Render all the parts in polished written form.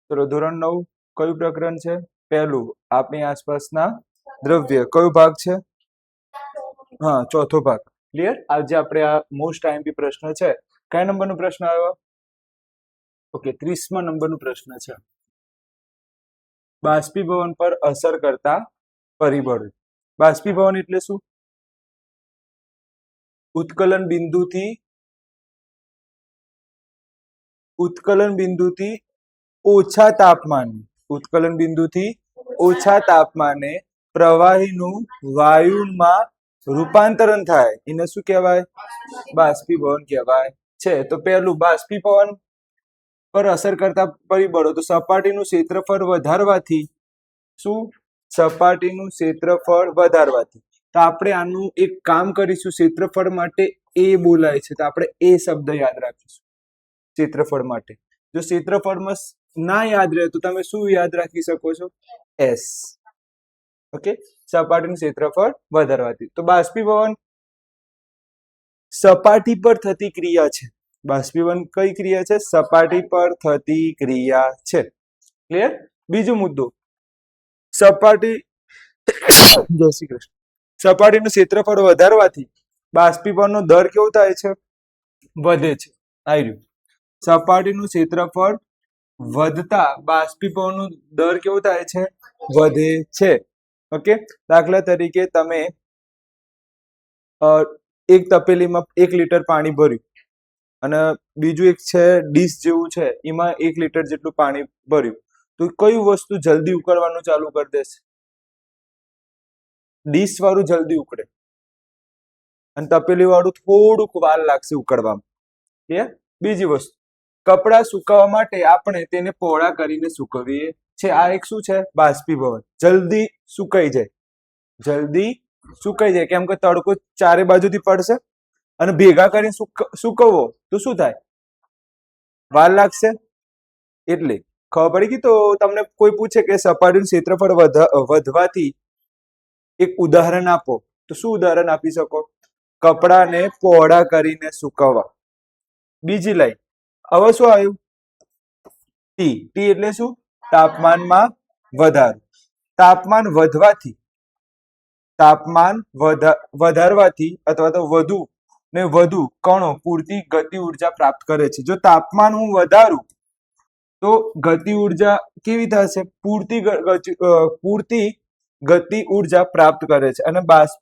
ચલો ધોરણ 9 કયું પ્રકરણ છે? પહેલું, આપણી આસપાસના દ્રવ્ય. કયો ભાગ છે? હા, ચોથો ભાગ. ક્લિયર? આજે આપણે આ મોસ્ટ આઈએમપી પ્રશ્ન છે. કયા નંબરનો પ્રશ્ન આવ્યો? ઓકે, 30મા નંબરનો પ્રશ્ન છે. બાષ્પીભવન પર અસર કરતા પરિબળો. બાષ્પીભવન એટલે શું? ઉત્કલન બિંદુથી ઓછા તાપમાને પ્રવાહીનું વાયુમાં રૂપાંતરણ થાય એને શું કહેવાય? બાષ્પીભવન કહેવાય છે. તો પહેલું, બાષ્પીભવન પર અસર કરતા પરિબળો. તો સપાટીનું ક્ષેત્રફળ વધારવાથી. શું? સપાટીનું ક્ષેત્રફળ વધારવાથી. તો આપણે આનું એક કામ કરીશું. ક્ષેત્રફળ માટે એ બોલાય છે, તો આપણે એ શબ્દ યાદ રાખીશું ક્ષેત્રફળ માટે. જો ક્ષેત્રફળમાં ના યાદ રહે તો તમે શું યાદ રાખી શકો છો? એસ. ઓકે, સપાટીનું ક્ષેત્રફળ વધારવાથી. તો બાષ્પીભવન સપાટી પર થતી ક્રિયા છે. બાષ્પીભવન કઈ ક્રિયા છે? સપાટી પર થતી ક્રિયા છે. ક્લિયર? બીજો મુદ્દો, સપાટીનું ક્ષેત્રફળ વધારવાથી બાષ્પીભવનનો દર કેવો થાય છે? વધે છે. આવ્યું. સપાટીનું ક્ષેત્રફળ વધતા બાષ્પીભવનનો દર કેવો થાય છે? વધે છે. ઓકે, દાખલા તરીકે તમે એક તપેલીમાં 1 લીટર પાણી ભર્યું અને બીજું એક છે ડીશ જેવું છે, એમાં 1 લીટર જેટલું પાણી ભર્યું. તો કયું વસ્તુ જલ્દી ઉકળવાનું ચાલુ કરી દેશે? ડીશ વાળું જલ્દી ઉકળે અને તપેલી વાળું થોડુંક વાર લાગશે ઉકળવામાં. બીજી વસ્તુ, કપડાં સુકાવવા માટે આપણે તેને પહોળા કરીને સુકવીએ છે. આ એક શું છે? બાષ્પીભવન. જલ્દી સુકાઈ જાય. કેમ કે તડકો ચારે બાજુથી પડશે અને ભેગા કરીને સુકવવો તો શું થાય? વાર લાગશે. એટલે ખબર પડી ગઈ. તો તમને કોઈ પૂછે કે સપાટીનું ક્ષેત્રફળ વધવાથી એક ઉદાહરણ આપો, તો શું ઉદાહરણ આપી શકો? કપડાને પહોળા કરીને સુકવવા. બીજી લાઈન, હવે શું આવ્યું? ટી એટલે શું? તાપમાનમાં વધારો. તાપમાન વધારવાથી અથવા તો વધુ ને વધુ કણો પૂરતી ગતિ ઉર્જા પ્રાપ્ત કરે છે. જો તાપમાન હું વધારું તો ગતિ ઉર્જા કેવી થશે? પૂરતી ગતિ ઉર્જા પ્રાપ્ત કરે છે અને બાષ્પ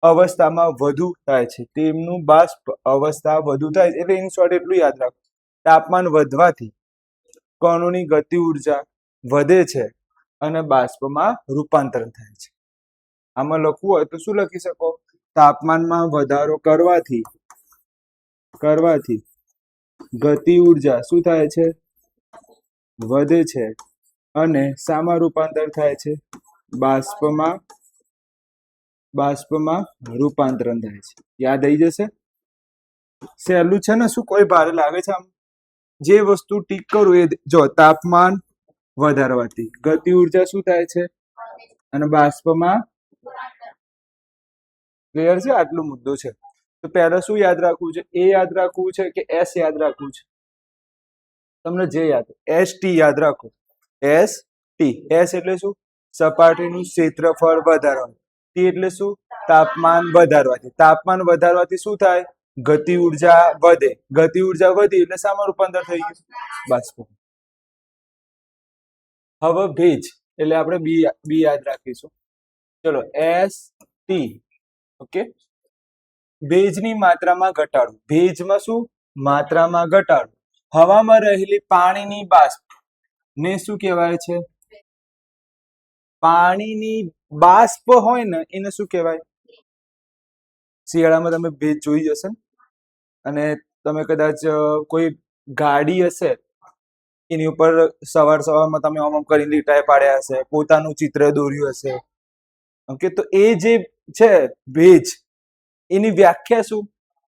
અવસ્થામાં વધુ થાય છે. તેમનું બાષ્પ અવસ્થા વધુ થાય છે. એટલે ઇન શોર્ટ એટલું યાદ રાખો, તાપમાન વધવાથી કણોની ગતિ ઉર્જા વધે છે અને બાષ્પમાં રૂપાંતરણ થાય છે. આમાં લખવું હોય તો શું લખી શકો? તાપમાનમાં વધારો કરવાથી ગતિ ઉર્જા શું થાય છે? વધે છે અને શામાં રૂપાંતર થાય છે? બાષ્પમાં રૂપાંતરણ થાય છે. યાદ આવી જશે. સહેલું છે ને? શું કોઈ ભારે લાગે છે? આમ જે વસ્તુ ટીક કરું એ જો, તાપમાન વધારવાથી ગતિ ઉર્જા શું થાય છે? અને બાષ્પમાં. ક્લિયર છે? આટલો મુદ્દો છે. તો પહેલા શું યાદ રાખવું છે? એ યાદ રાખવું છે કે એસ યાદ રાખવું છે? તમને જે યાદ, એસ ટી યાદ રાખો. એસ એટલે શું? સપાટીનું ક્ષેત્રફળ વધારવાનું. ટી એટલે શું? તાપમાન વધારવાથી શું થાય? ગતિ ઉર્જા વધે. ગતિ ઉર્જા વધી એટલે શામાં રૂપાંતર થઈ ગયું? બાષ્પ. હવે ભેજ એટલે આપણે બી યાદ રાખીશું. ચલો, એસ ટી. ઓકે, ભેજની માત્રામાં ઘટાડો. ભેજમાં શું? માત્રામાં ઘટાડો. હવામાં રહેલી પાણીની બાષ્પ ને શું કહેવાય છે? પાણીની બાષ્પ હોય ને એને શું કહેવાય? શિયાળામાં તમે ભેજ જોઈ જશે અને તમે કદાચ કોઈ ગાડી હશે એની ઉપર સવારમાં તમે આમ કરીને લીટા પાડ્યા હશે, પોતાનું ચિત્ર દોર્યું હશે. ઓકે, તો એ જે છે ભેજ, એની વ્યાખ્યા શું?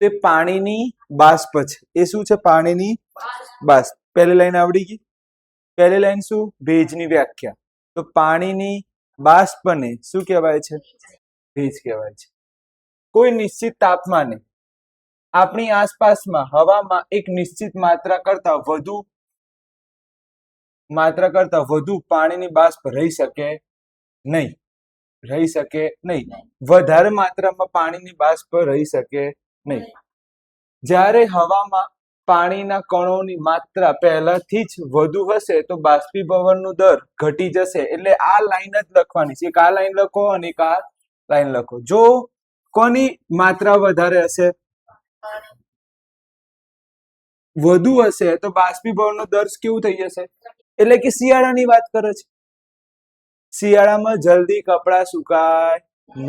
તે પાણીની બાષ્પ છે. એ શું છે? પાણીની બાષ્પ. પહેલી લાઈન આવડી ગઈ. પહેલી લાઈન શું? ભેજની વ્યાખ્યા. તો પાણીની બાષ્પને શું કહેવાય છે? ભેજ કહેવાય છે. કોઈ નિશ્ચિત તાપમાને આપણી આસપાસમાં હવામાં એક નિશ્ચિત માત્રા કરતા વધુ માત્રા કરતા વધુ પાણીની બાષ્પ રહી શકે નહીં. વધારે માત્રામાં પાણીની બાષ્પ રહી શકે નહીં. જ્યારે હવામાં પાણીના કણોની માત્રા પહેલાથી જ વધુ હશે તો બાષ્પીભવનનો દર ઘટી જશે. એટલે આ લાઈન જ લખવાની છે. એક આ લાઈન લખો અને એક આ લાઈન લખો. જો કોની માત્રા વધારે હશે, વધુ હશે, તો બાષ્પીભવનનો દર કેવું થઈ જશે? એટલે કે શિયાળાની વાત કરે છે. શિયાળામાં જલ્દી કપડાં સુકાય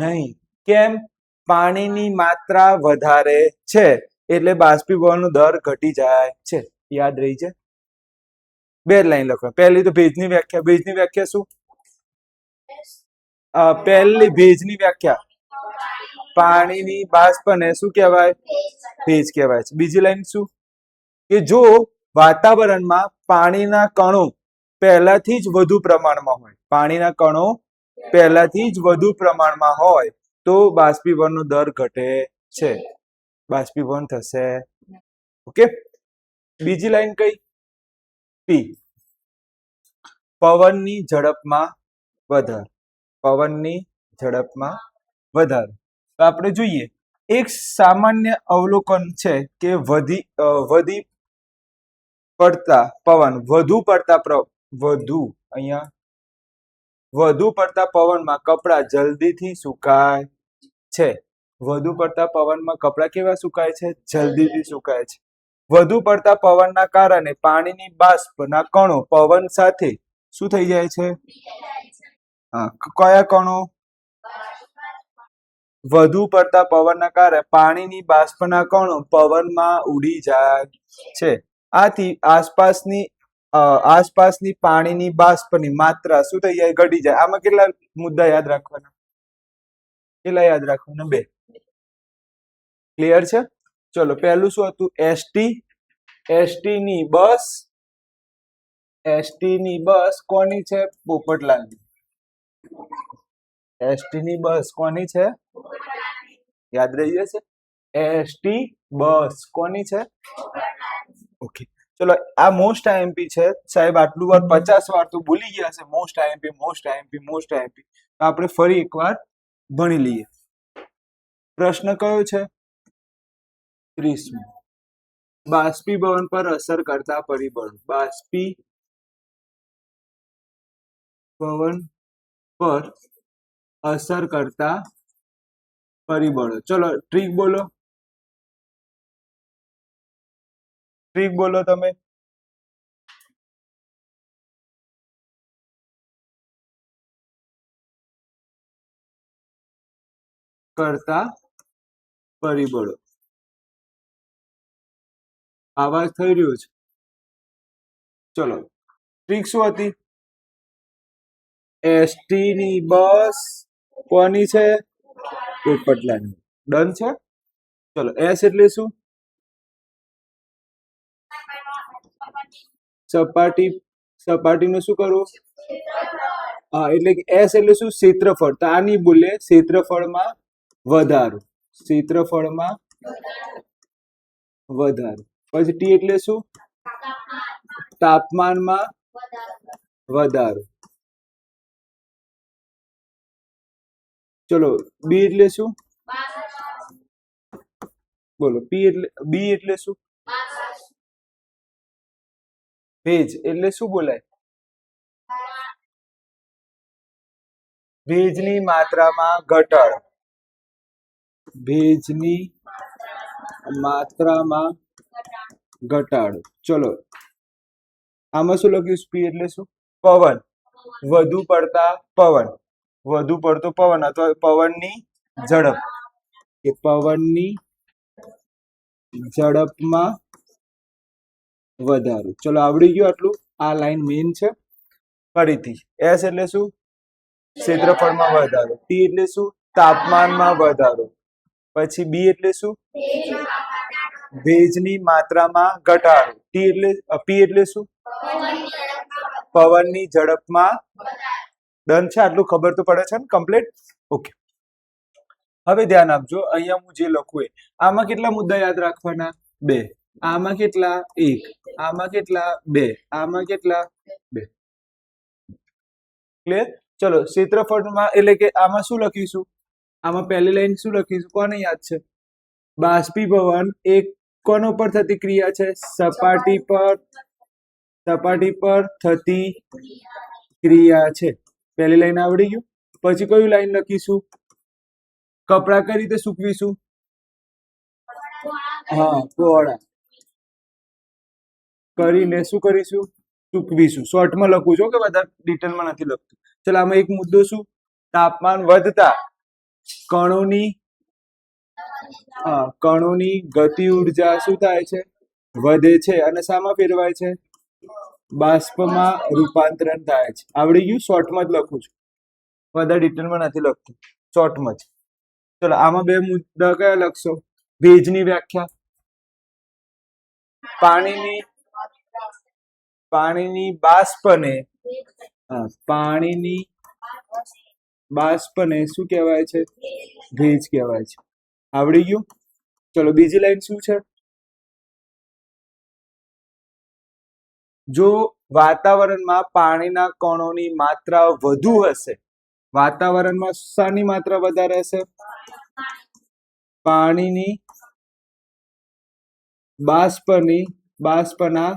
નહીં. કેમ? પાણીની માત્રા વધારે છે એટલે બાષ્પીભવનનો દર ઘટી જાય છે. યાદ રહી છે? બે લાઈન લખો. પહેલી તો ભેજની વ્યાખ્યા. ભેજની વ્યાખ્યા શું? પહેલી ભેજની વ્યાખ્યા, પાણીની બાષ્પને શું કહેવાય? ભેજ કહેવાય છે. બીજી લાઈન શું? કે જો વાતાવરણમાં પાણીના કણો પહેલાથી જ વધુ પ્રમાણમાં હોય, પાણીના કણો પહેલાથી જ વધુ પ્રમાણમાં હોય તો બાષ્પીભવનનો દર ઘટે છે, બાષ્પીભવન થશે. ઓકે. બીજી લાઈન કઈ? પી, પવનની ઝડપમાં વધારો. પવનની ઝડપમાં વધારો. તો આપણે જોઈએ એક સામાન્ય અવલોકન છે કે વધુ પડતા પવનમાં કપડા જલ્દીથી સુકાય છે. વધુ પડતા પવનમાં કપડા કેવા સુકાય છે? જલ્દીથી સુકાય છે. વધુ પડતા પવનના કારણે પાણીની બાષ્પના કણો પવન સાથે શું થઈ જાય છે? કયા કણો? વધુ પડતા પવનના કારણે પાણીની બાષ્પના કણો પવનમાં ઉડી જાય છે. આથી આસપાસની પાણીની બાષ્પની માત્રા શું થઈ જાય? ઘટી જાય. આમાં કેટલા મુદ્દા યાદ રાખવાના? યાદ રાખવાના? 2. ક્લિયર છે? ચલો, પહેલું શું હતું? એસટીની બસ કોની છે? પોપટલાલની. એસટીની બસ કોની છે? યાદ રહી જશે. એસટી બસ કોની છે? ઓકે. ચલો, આ મોસ્ટ આઈએમપી છે સાહેબ. આટલું વાર 50 વાર તો ભૂલી ગયા છે. Most IMP. આપણે ફરી એકવાર ભણી લઈએ. પ્રશ્ન કયો છે? 30મો. બાષ્પીભવન પર અસર કરતા પરિબળો. બાષ્પીભવન પર અસર કરતા પરિબળો. ચલો, ટ્રીક બોલો તમે. કરતા પરિબળો. આવાજ થઈ રહ્યો છે. ચલો, ટ્રીક શું હતી? એસટીની બસ કોની છે? પોપટલાલની. ડન છે? ચલો, એસ એટલે શું? સપાટીનું શું કરવું? હા, એટલે કે એસ એટલે શું? ક્ષેત્રફળ. તો આ નહીં બોલે. ક્ષેત્રફળમાં વધારો. પછી ટી એટલે શું? તાપમાનમાં વધારો. ચલો, બી એટલે શું? બોલો. બી એટલે શું? ભેજ એટલે શું બોલાય? ભેજની માત્રામાં ઘટાડો. ચલો, આમાં શું લખ્યું? પી એટલે શું? પવન. વધુ પડતો પવન અથવા પવનની ઝડપ. કે પવનની ઝડપમાં વધારો. ચલો, આવડી ગયું આટલું. આ લાઈન મેઇન છે. ફરીથી, એસ એટલે શું? ક્ષેત્રફળમાં વધારો. ટી એટલે શું? તાપમાનમાં વધારો. પછી બી એટલે શું? ભેજની માત્રામાં ઘટાડો. પી એટલે શું? પવનની ઝડપમાં. ડન છે? આટલું ખબર તો પડે છે ને? કમ્પ્લીટ. ઓકે. હવે ધ્યાન આપજો. અહીંયા હું જે લખું આમાં કેટલા મુદ્દા યાદ રાખવાના? 2. આમાં કેટલા? 1, આમાં કેટલા? 2, આમાં કેટલા? 2. ક્લિયર? ચલો ક્ષેત્રફળમાં એટલે કે આમાં શું લખીશું? આમાં પહેલી લાઈન શું લખીશું? કોને યાદ છે? બાષ્પીભવન એક કોનો પર થતી ક્રિયા છે? સપાટી પર થતી ક્રિયા છે. પહેલી લાઈન આવડી ગયું. પછી કયું લાઈન લખીશું? કપડા કઈ રીતે સૂકવીશું? હા, પહોળા કરીને શું કરીશું? સૂકવીશું. શોર્ટમાં લખું છું કે બધા ડિટેલમાં નથી લખતું. ચલો આમાં એક મુદ્દો શું? તાપમાન વધતા કણોની ગતિ ઉર્જા શું થાય છે? વધે છે. અને શામાં ફેરવાય છે? બાષ્પમાં રૂપાંતરણ થાય છે. આવડી ગયું? શોર્ટમાં જ લખું છું, બધા ડિટેલમાં નથી લખતું, શોર્ટમાં જ. ચલો આમાં બે મુદ્દા કયા લખશો? ભેજની વ્યાખ્યા, પાણીની બાષ્પને શું કહેવાય છે? ભેજ કહેવાય છે. આવડી ગયું? ચલો બીજી લાઈન શું છે? જો વાતાવરણમાં પાણીના કણોની માત્રા વધુ હશે, વાતાવરણમાં શાની માત્રા વધારે હશે? પાણીની બાષ્પના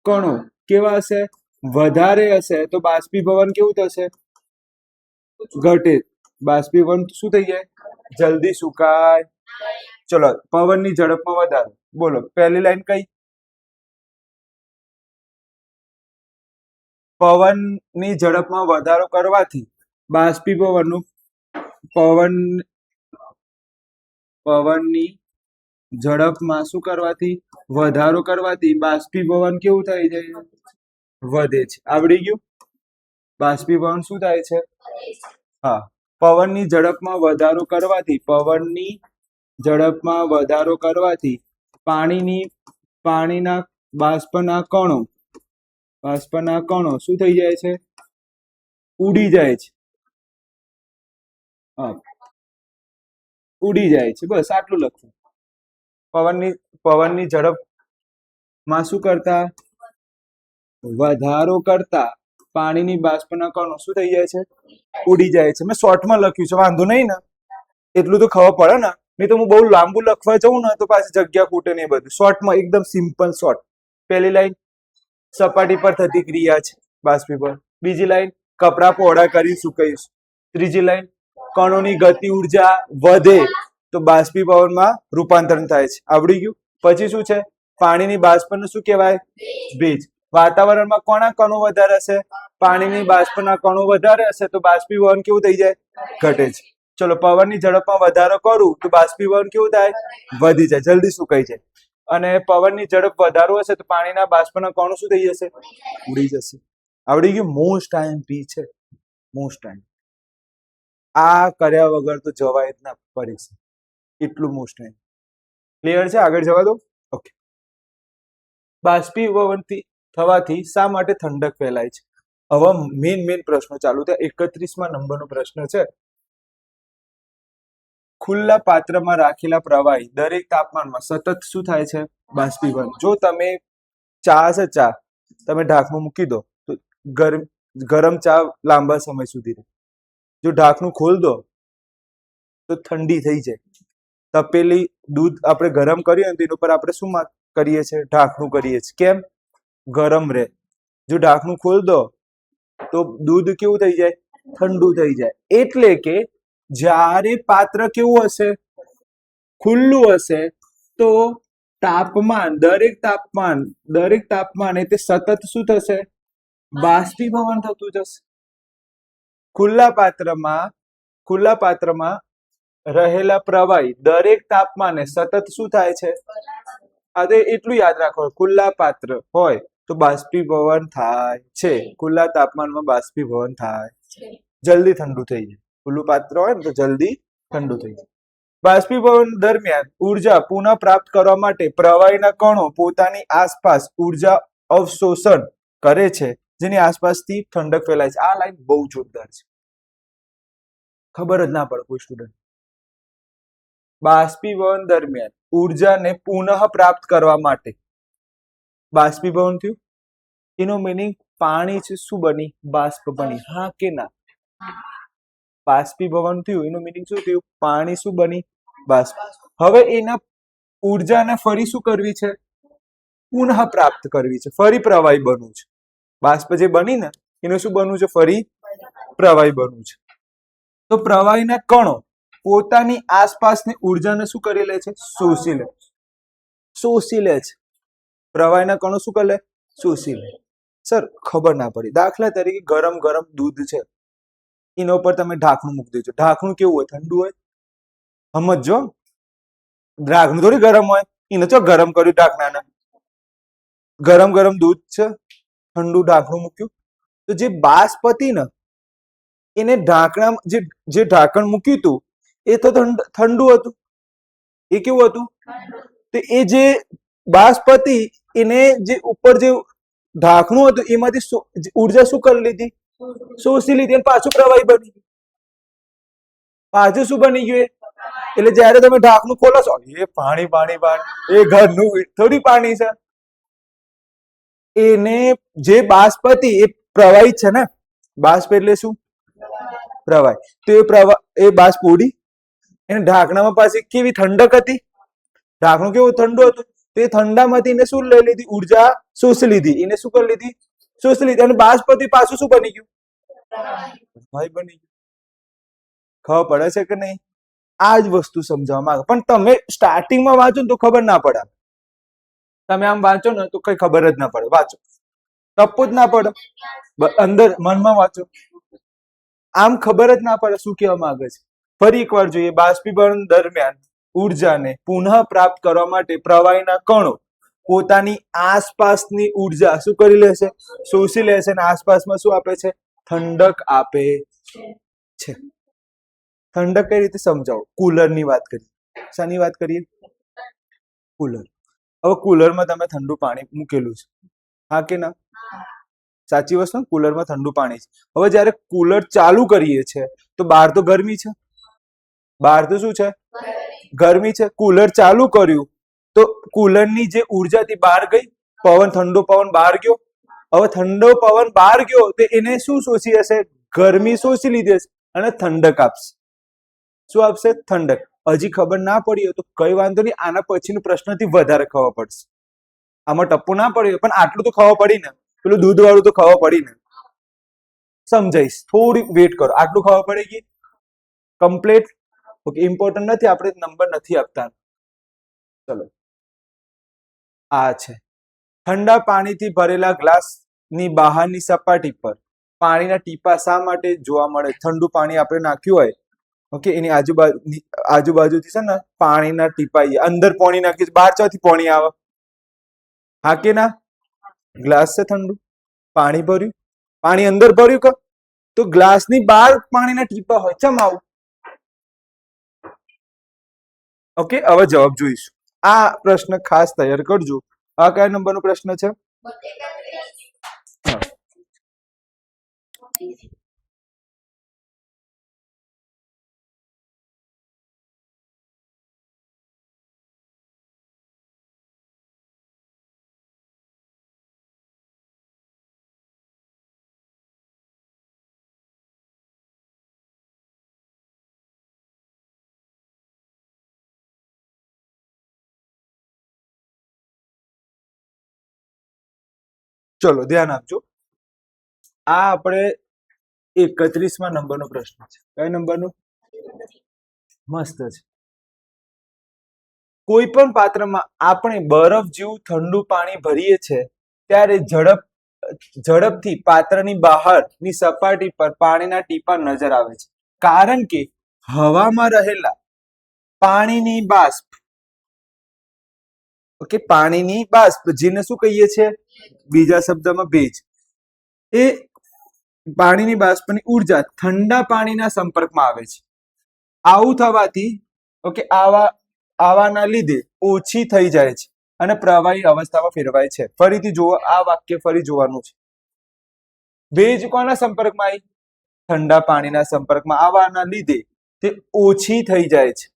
કણો કેવા હશે? વધારે હશે તો બાષ્પીભવન કેવું થશે? ઘટે. બાષ્પીભવન શું થઈ જાય? જલ્દી સુકાય. ચલો પવનની ઝડપમાં વધારો. બોલો પહેલી લાઈન કઈ? પવનની ઝડપમાં વધારો કરવાથી પવનની ઝડપમાં શું કરવાથી? વધારો કરવાથી બાષ્પીભવન કેવું થાય છે? વધે છે. આવડી ગયું? બાષ્પીભવન શું થાય છે? હા, પવનની ઝડપમાં વધારો કરવાથી પાણીના બાષ્પના કણો શું થઈ જાય છે? ઉડી જાય છે. બસ આટલું લખવું. પવનની ઝડપમાં શું કરતા? વધારો કરતા પાણીની બાષ્પના કણો શું થઈ જાય છે? ઉડી જાય છે. મેં શોર્ટમાં લખ્યું છે, વાંધો નહીં ને? એટલું તો ખબર પડે ને? નહીં તો હું બહુ લાંબુ લખવા જાઉં ને તો પાછી જગ્યા ખૂટે ને. બધું શોર્ટમાં, એકદમ સિમ્પલ શોર્ટ. પહેલી લાઈન સપાટી પર થતી ક્રિયા છે, બાષ્પીભવન. બીજી લાઈન કપડા પહોળા કરી સુકાઈશું. ત્રીજી લાઈન કણોની ગતિ ઉર્જા વધે તો બાષ્પીભવનમાં રૂપાંતરણ થાય છે. આવડી ગયું? પછી શું છે? પાણીની બાષ્પને શું કહેવાય? ભેજ. વાતાવરણમાં કોના કણો વધારે હશે? પાણીની બાષ્પના કણો વધારે હશે તો બાષ્પીભવન કેવું થઈ જાય? ઘટે છે. ચલો પવનની ઝડપમાં વધારો કરું તો બાષ્પીભવન કેવું થાય? વધી જાય, જલ્દી સુકાઈ જાય. અને પવનની ઝડપ વધારો હશે તો પાણીના બાષ્પના કણો શું થઈ જશે? ઉડી જશે. આવડી ગયું? મોસ્ટ આઈએમપી છે, મોસ્ટ ટાઈમ. આ કર્યા વગર તો જવાય જ ના પરીક્ષા, એટલું મોસ્ટ ટાઈમ. ક્લિયર છે? આગળ જવા દો. ઓકે. બાષ્પીભવન થવાથી શા માટે ઠંડક ફેલાય છે? હવે મેન પ્રશ્નો ચાલુ થયા. 31મા નંબરનો પ્રશ્ન છે. ખુલ્લા પાત્રમાં રાખેલા પ્રવાહી દરેક તાપમાનમાં સતત શું થાય છે? બાષ્પીભવન. જો તમે ચા તમે ઢાંકણું મૂકી દો તો ગરમ ચા લાંબા સમય સુધી રહે. જો ઢાંકણું ખોલ દો તો ઠંડી થઈ જાય. તપેલી દૂધ આપણે ગરમ કરીએ તો એના ઉપર આપણે શું કરીએ છીએ? ઢાંકણું કરીએ છીએ. કેમ? ગરમ રહે. જો ઢાંકણું ખોલ દો તો દૂધ કેવું થઈ જાય? ઠંડુ થઈ જાય. એટલે કે જ્યારે પાત્ર કેવું હશે? ખુલ્લું હશે તો દરેક તાપમાને તે સતત શું થશે? બાષ્પીભવન થતું જશે. ખુલ્લા પાત્રમાં રહેલા પ્રવાહી દરેક તાપમાને સતત શું થાય છે? આજે એટલું યાદ રાખો, ખુલ્લા પાત્ર હોય તો બાષ્પીભવન થાય છે. ખુલ્લા તાપમાનમાં બાષ્પીભવન થાય છે. જલ્દી ઠંડુ થઈ જાય. ખુલ્લું પાત્ર હોય ને તો જલ્દી ઠંડુ થઈ જાય. બાષ્પીભવન દરમિયાન ઉર્જા પુનઃ પ્રાપ્ત કરવા માટે પ્રવાહીના કણો પોતાની આસપાસ ઉર્જા અવશોષણ કરે છે, જેની આસપાસથી ઠંડક ફેલાય છે. આ લાઈન બહુ જોરદાર છે, ખબર જ ના પડે કોઈ સ્ટુડન્ટ. બાષ્પીભવન દરમિયાન ઉર્જાને પુનઃ પ્રાપ્ત કરવા માટે બાષ્પીભવન થયું, એનો મિનિંગ પાણી છે શું બની? બાષ્પ બની. હા કે ના? બાષ્પીભવન થયું એનું મિનિંગ શું થયું? પાણી શું બની? બાષ્પ. હવે એના ઉર્જાને ફરી શું કરવી છે? પુનઃ પ્રાપ્ત કરવી છે, ફરી પ્રવાહી બનવું છે. બાષ્પ જે બની ને એનું શું બનવું છે? ફરી પ્રવાહી બનવું છે. તો પ્રવાહીના કણો પોતાની આસપાસની ઉર્જાને શું કરી લે છે? શોષી લે. શોષી લે છે. પ્રવાહીના કણો શું કરે? શોષી લે. સર ખબર ના પડી. દાખલા તરીકે ગરમ ગરમ દૂધ છે, એના ઉપર તમે ઢાંકણું મૂકી દેજો. ઢાંકણું કેવું હોય? ઠંડુ હોય. સમજો, ઢાંકણું થોડી ગરમ હોય. એને તો ગરમ કર્યું ઢાંકણાને. ગરમ ગરમ દૂધ છે, ઠંડુ ઢાંકણું મૂક્યું, તો જે બાષ્પ હતી ને એને ઢાંકણા જે ઢાંકણ મૂક્યું હતું એ તો ઠંડુ હતું. એ કેવું હતું? તો એ જે બાષ્પ હતી એને જે ઉપર જે ઢાંકણું હતું એમાંથી ઉર્જા શું કરી લીધી? શોષી લીધી અને પાછું પ્રવાહી બની ગયું. પાછું શું બની ગયું? એટલે જયારે તમે ઢાંકણું ખોલો છો એ પાણી પાણી પાણી, એ ઘરનું થોડી પાણી છે. એને જે બાષ્પ હતી એ પ્રવાહી છે ને. બાષ્પ એટલે શું? પ્રવાહી. તો એ બાષ્પ ઉડી એને ઢાંકણામાં પાછી કેવી ઠંડક હતી. ઢાંકણું કેવું ઠંડુ હતું. તે ઠંડામાંથી એને શું લઈ લીધી? ઉર્જા શોષી લીધી. એને શું કરી લીધી? શોષી લીધી. અને બાષ્પથી પાછું શું બની ગયું? પ્રવાહી બની ગયું. ખબર પડે છે કે નહીં? આ જ વસ્તુ સમજાવવા માંગે. પણ તમે સ્ટાર્ટિંગમાં વાંચો ને તો ખબર ના પડે. તમે આમ વાંચો ને તો કઈ ખબર જ ના પડે. વાંચો, ટપ્પો જ ના પડે. અંદર મનમાં વાંચો, આમ ખબર જ ના પડે શું કહેવા માંગે છે. ફરી એકવાર જોઈએ. બાષ્પીભવન દરમિયાન ઉર્જાને પુનઃ પ્રાપ્ત કરવા માટે પ્રવાહીના કણો પોતાની આસપાસની ઉર્જા શું કરી લેશે? શોષી લેશે અને આસપાસમાં શું આપે છે? ઠંડક આપે છે. ઠંડક કઈ રીતે સમજાવો? કુલરની વાત કરીએ. શાની વાત કરીએ? કુલર. હવે કુલરમાં તમે ઠંડુ પાણી મૂકેલું છે, હા કે ના? સાચી વસ્તુ. કુલરમાં ઠંડુ પાણી છે. હવે જયારે કુલર ચાલુ કરીએ છીએ તો બહાર તો ગરમી છે. બહાર તો શું છે? ગરમી છે. કુલર ચાલુ કર્યું તો કુલરની જે ઉર્જા હતી બહાર ગઈ. પવન, ઠંડો પવન બહાર ગયો. હવે ઠંડો પવન બહાર ગયો તો એને શું શોષી હશે? ગરમી શોષી લીધી હશે અને ઠંડક આપશે. શું આપશે? ઠંડક. હજી ખબર ના પડી હોય તો કઈ વાંધો નહીં, આના પછીનો પ્રશ્નથી વધારે ખબર પડશે. આમાં ટપ્પુ ના પડ્યું પણ આટલું તો ખબર પડી ને. પેલું દૂધ વાળું તો ખબર પડી ને. સમજાઈશ, થોડી વેટ કરો. આટલું ખબર પડી ગઈ કમ્પ્લીટ. ઓકે, ઇમ્પોર્ટન્ટ નથી, આપણે નંબર નથી આપતા. ચલો, આ છે ઠંડા પાણીથી ભરેલા ગ્લાસની બહારની સપાટી પર પાણીના ટીપા શા માટે જોવા મળે? ઠંડુ પાણી આપણે નાખ્યું હોય, ઓકે, એની આજુબાજુથી છે ને પાણીના ટીપા અંદર પાણી નાખ્યું, બહાર ચોથી પાણી આવે? હા કે ના? ગ્લાસ છે ઠંડુ, પાણી ભર્યું, પાણી અંદર ભર્યું કે તો ગ્લાસની બહાર પાણીના ટીપા હોય. ચમ આવું? ઓકે, હવે જવાબ જોઈશું. આ પ્રશ્ન ખાસ તૈયાર કરજો. આ કયા નંબરનો પ્રશ્ન છે? ચલો ધ્યાન આપજો. આ આપણે 31મા નંબરનો પ્રશ્ન છે. કયા નંબરનો? મસ્ત છે. કોઈ પણ પાત્રમાં આપણે બરફ જેવું ઠંડુ પાણી ભરીએ છીએ ત્યારે ઝડપથી પાત્રની બહારની સપાટી પર પાણીના ટીપા નજર આવે છે, કારણ કે હવામાં રહેલા પાણીની બાષ્પ, ઓકે, પાણીની બાષ્પ જેને શું કહીએ છીએ? બીજા શબ્દમાં ભેજ. એ પાણીની બાષ્પની ઉર્જા ઠંડા પાણીના સંપર્કમાં આવે છે. આવું થવાથી, ઓકે, આવાના લીધે ઓછી થઈ જાય છે અને પ્રવાહી અવસ્થામાં ફેરવાય છે. ફરીથી જુઓ, આ વાક્ય ફરી જોવાનું છે. ભેજ કોના સંપર્કમાં આવી? ઠંડા પાણીના સંપર્કમાં આવવાના લીધે તે ઓછી થઈ જાય છે.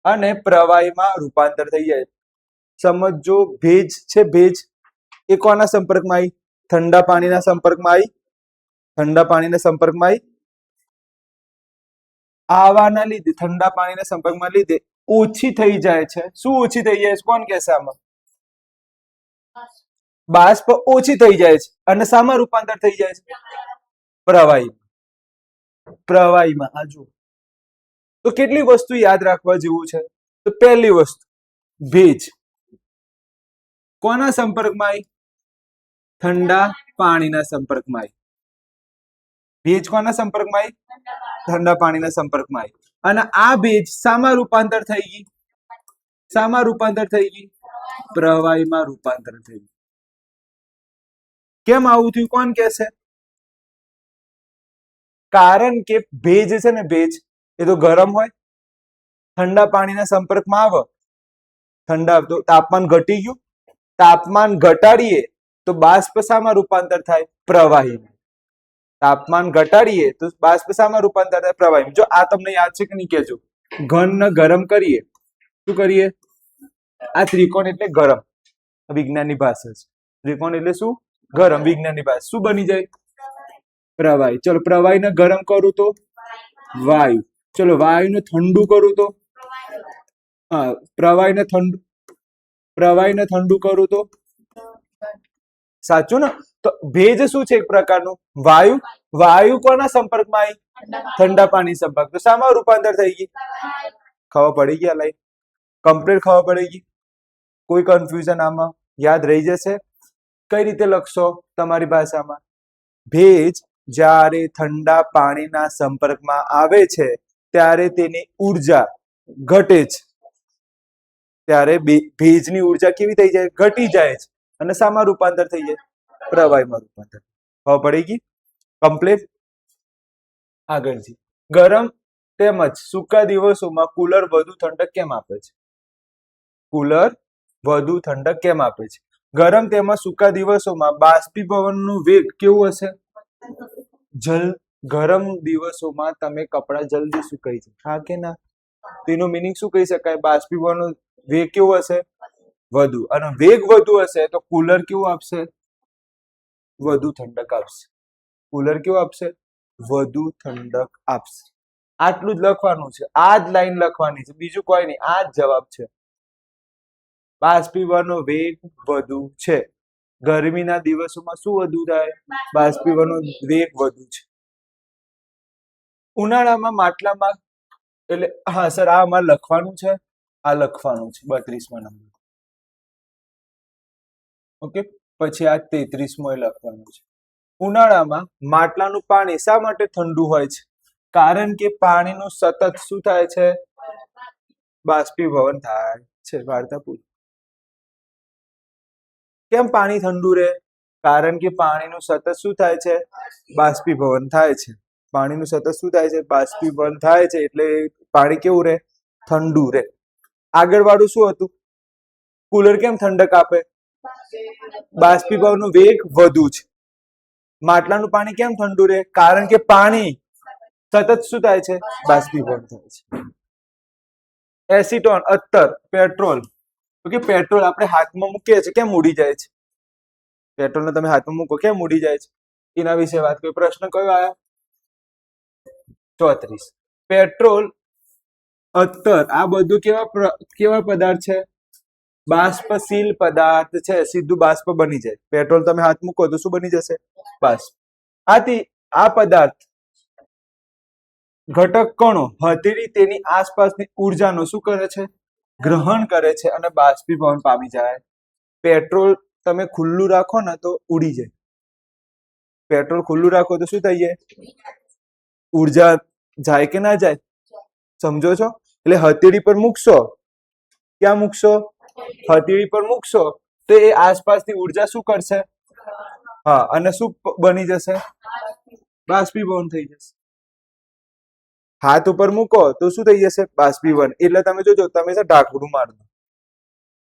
અને પ્રવાહીમાં રૂપાંતર થઈ જાય. સમજો ભેજ છે, ભેજ એ કોના સંપર્કમાં આવી? ઠંડા પાણીના સંપર્કમાં આવી. ઠંડા પાણીના સંપર્કમાં આવી. આવાના લીધે ઠંડા પાણીના સંપર્કમાં લીધે ઓછી થઈ જાય છે. શું ઓછી થઈ જાય છે? કોણ કહેશે આમાં? બાષ્પ ઓછી થઈ જાય છે અને શામાં રૂપાંતર થઈ જાય છે? પ્રવાહી. પ્રવાહીમાં. આ જુઓ તો કેટલી વસ્તુ યાદ રાખવા જેવું છે. તો પહેલી વસ્તુ, ભેજ કોના સંપર્કમાં આવી? ઠંડા પાણીના સંપર્કમાં આવી. ભેજ કોના સંપર્કમાં આવી? ઠંડા પાણીના સંપર્કમાં આવી. અને આ ભેજ શામાં રૂપાંતર થઈ ગઈ? શામાં રૂપાંતર થઈ ગઈ? પ્રવાહીમાં રૂપાંતર થઈ ગઈ. કેમ આવું થયું? કોણ કહેશે? કારણ કે ભેજ છે ને, ભેજ એ તો ગરમ હોય, ઠંડા પાણીના સંપર્કમાં આવે, ઠંડા તો તાપમાન ઘટી ગયું. તાપમાન ઘટાડીએ તો બાષ્પ શામાં રૂપાંતર થાય? પ્રવાહીમાં. તાપમાન ઘટાડીએ તો બાષ્પ શામાં રૂપાંતર થાય? પ્રવાહીમાં. જો આ તમને યાદ છે કે નહીં કહેજો. ઘનને ગરમ કરીએ, શું કરીએ? આ ત્રિકોણ એટલે ગરમ, વિજ્ઞાનની ભાષા છે. ત્રિકોણ એટલે શું? ગરમ, વિજ્ઞાનની ભાષા. શું બની જાય? પ્રવાહી. ચલો, પ્રવાહીને ગરમ કરું તો વાયુ. ચલો, વાયુને ઠંડુ કરું તો પ્રવાહીને ઠંડુ કરું તો સાચું ને? તો ભેજ શું છે? એક પ્રકારનું વાયુ. વાયુ કોના સંપર્કમાં આવી? ઠંડા પાણી સંપર્ક. તો શામાં રૂપાંતર થઈ ગઈ? ખબર પડી ગઈ? લાઈન કમ્પ્લીટ ખબર પડી ગઈ? કોઈ કન્ફ્યુઝન આમાં? યાદ રહી જશે. કઈ રીતે લખશો તમારી ભાષામાં? ભેજ જ્યારે ઠંડા પાણીના સંપર્કમાં આવે છે ત્યારે તેની ઉર્જા ઘટે છે. ત્યારે ભેજની ઉર્જા કેવી થઈ જાય? ઘટી જાય છે. અને શામાં રૂપાંતર થઈ જાય? પ્રવાહીમાં રૂપાંતર. ખબર પડી ગઈ? કમ્પ્લીટ. આગળથી, ગરમ તેમજ સૂકા દિવસોમાં કુલર વધુ ઠંડક કેમ આપે છે? કુલર વધુ ઠંડક કેમ આપે છે? ગરમ તેમજ સૂકા દિવસોમાં બાષ્પીભવનનું વેગ કેવું હશે? ગરમ દિવસોમાં તમે કપડા જલ્દી સુકાઈ જાય, હા કે ના? તેનો મિનિંગ શું કહી શકાય? બાષ્પીભવનનો વેગ કેવો હશે? વધુ. અને વેગ વધુ હશે તો કુલર કેવું આપશે? વધુ ઠંડક આપશે. કુલર કેવું આપશે? વધુ ઠંડક આપશે. આટલું જ લખવાનું છે. આ જ લાઈન લખવાની છે, બીજું કોઈ નહીં. આ જ જવાબ છે. બાષ્પીભવનનો વેગ વધુ છે. ગરમીના દિવસોમાં શું વધુ થાય? બાષ્પીભવનનો વેગ વધુ છે. ઉનાળામાં માટલામાં, એટલે હા સર, આ અમારે લખવાનું છે. આ લખવાનું છે 32મો નંબર. ઓકે, પછી આ 33મો એ લખવાનું છે. ઉનાળામાં માટલાનું પાણી શા માટે ઠંડુ હોય છે? કારણ કે પાણીનું સતત શું થાય છે? બાષ્પીભવન થાય છે. વાર્તા પૂરી. કેમ પાણી ઠંડુ રહે? કારણ કે પાણીનું સતત શું થાય છે? બાષ્પીભવન થાય છે. પાણીનું સતત શું થાય છે? બાષ્પીભવન થાય છે. એટલે પાણી કેવું રહે? ઠંડુ રહે. આગળ વાળું શું હતું? કુલર કેમ ઠંડક આપે? બાષ્પીભવનનો વેગ વધુ છે. માટલાનું પાણી કેમ ઠંડુ રહે? કારણ કે પાણી સતત શું થાય છે? બાષ્પીભવન થાય છે. એસિટોન, અત્તર, પેટ્રોલ. ઓકે, પેટ્રોલ આપણે હાથમાં મૂકીએ છીએ, કેમ ઉડી જાય છે? પેટ્રોલને તમે હાથમાં મૂકો, કેમ ઉડી જાય છે? એના વિશે વાત કરી. પ્રશ્ન કયો આવ્યો? 34. પેટ્રોલ, અત્તર, આ બધું કેવા પદાર્થ છે? બાષ્પશીલ પદાર્થ છે. સીધું બાષ્પ બની જાય. પેટ્રોલ તમે હાથ મૂકો તો શું બની જશે? બાષ્પ. આથી આ પદાર્થ ઘટક કણો હથેળી તેની આસપાસની ઉર્જાનો શું કરે છે? ગ્રહણ કરે છે અને બાષ્પીભવન પામી જાય. પેટ્રોલ તમે ખુલ્લું રાખો ને તો ઉડી જાય. પેટ્રોલ ખુલ્લું રાખો તો શું થઈ જાય? ઉર્જા જાય કે ના જાય? સમજો છો? એટલે હથેળી પર મૂકશો, ક્યાં મૂકશો? હથેળી પર મૂકશો તો એ આસપાસની ઉર્જા શું કરશે? હા, અને શું બની જશે? બાષ્પીભવન થઈ જશે. હાથ ઉપર મૂકો તો શું થઈ જશે? બાષ્પીભવન. એટલે તમે જોજો, તમે છે ઢાંકણું માર દો,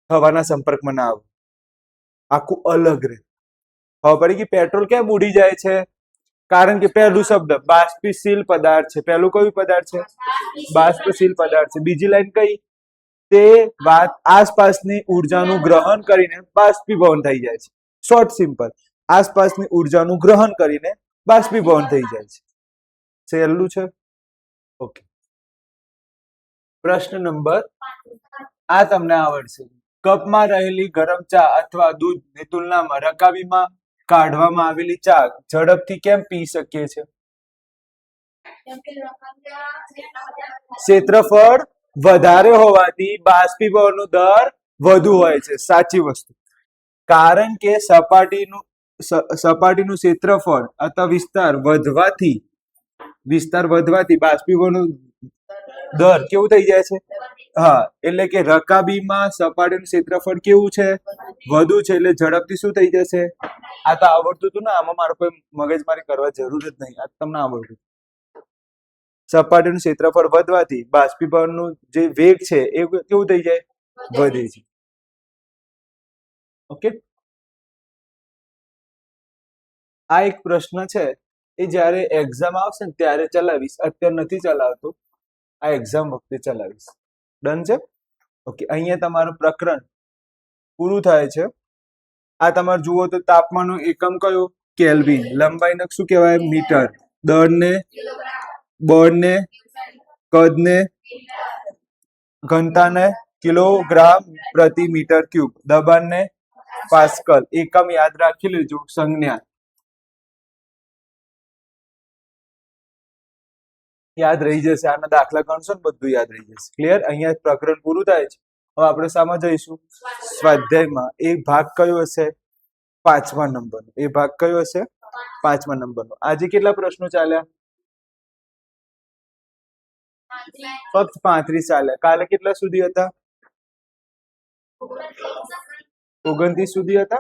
હવાના સંપર્કમાં ના આવો, આખું અલગ રહે. હવે પડી ગઈ. પેટ્રોલ કેમ ઉડી જાય છે? કારણ કે પહેલું શબ્દ બાષ્પશીલ પદાર્થ છે. પહેલું કયું પદાર્થ છે? બાષ્પશીલ પદાર્થ છે. બીજી લાઈન કઈ? તે આસપાસની ઉર્જાનું ગ્રહણ કરીને બાષ્પીભવન થઈ જાય છે. શોર્ટ સિમ્પલ, આસપાસની ઉર્જાનું ગ્રહણ કરીને બાષ્પીભવન થઈ જાય છે. સહેલું છે. ઓકે, પ્રશ્ન નંબર, આ તમને આવડશે. કપમાં રહેલી ગરમ ચા અથવા દૂધની તુલનામાં રકાબીમાં કાઢવામાં આવેલી ચા ઝડપથી કેમ પી શકીએ છે? ક્ષેત્રફળ વધારે હોવાથી બાષ્પીભવનનો દર વધુ હોય છે. સાચી વસ્તુ. કારણ કે સપાટીનું ક્ષેત્રફળ અથવા વિસ્તાર વધવાથી બાષ્પીભવનનો દર કેવું થઈ જાય છે? હા, એટલે કે રકાબીમાં સપાટીનું ક્ષેત્રફળ કેવું છે? વધુ છે, એટલે ઝડપથી શું થઈ જશે? આ તો આવડતું હતું ને, આમાં મારે કોઈ મગજમારી કરવા જરૂર જ નહીં. આ તમને આવડતું. સપાટીનું ક્ષેત્રફળ વધવાથી બાષ્પીભવનનું જે વેગ છે એ કેવું થઈ જાય? વધે છે. ઓકે, આ એક પ્રશ્ન છે એ જ્યારે એક્ઝામ આવશે ને ત્યારે ચલાવીશ, અત્યારે નથી ચલાવતો. આ એક્ઝામ વખતે ચલાવીશ. ડન છે? ઓકે, અહીંયા તમારું પ્રકરણ પૂરું થાય છે. આ તમારે જુઓ તો તાપમાનનો એકમ કયો? કેલ્વિન. લંબાઈને શું કહેવાય? મીટર. દળને, બળને, કદને, ઘનતાને કિલોગ્રામ પ્રતિ મીટર ક્યુબ, દબાણને પાસ્કલ. એકમ યાદ રાખી લેજો. સંજ્ઞા યાદ રહી જશે. આના દાખલા ગણશો ને બધું યાદ રહી જશે. ક્લિયર? અહીંયા પ્રકરણ પૂરું થાય છે. હવે આપણે શામાં જઈશું? સ્વાધ્યાયમાં. એ ભાગ કયો હશે? 5મા નંબરનો. એ ભાગ કયો હશે? 5મા નંબરનો. આજે કેટલા પ્રશ્નો ચાલ્યા? ફક્ત 35 ચાલ્યા. કાલે કેટલા સુધી હતા? 29 સુધી હતા.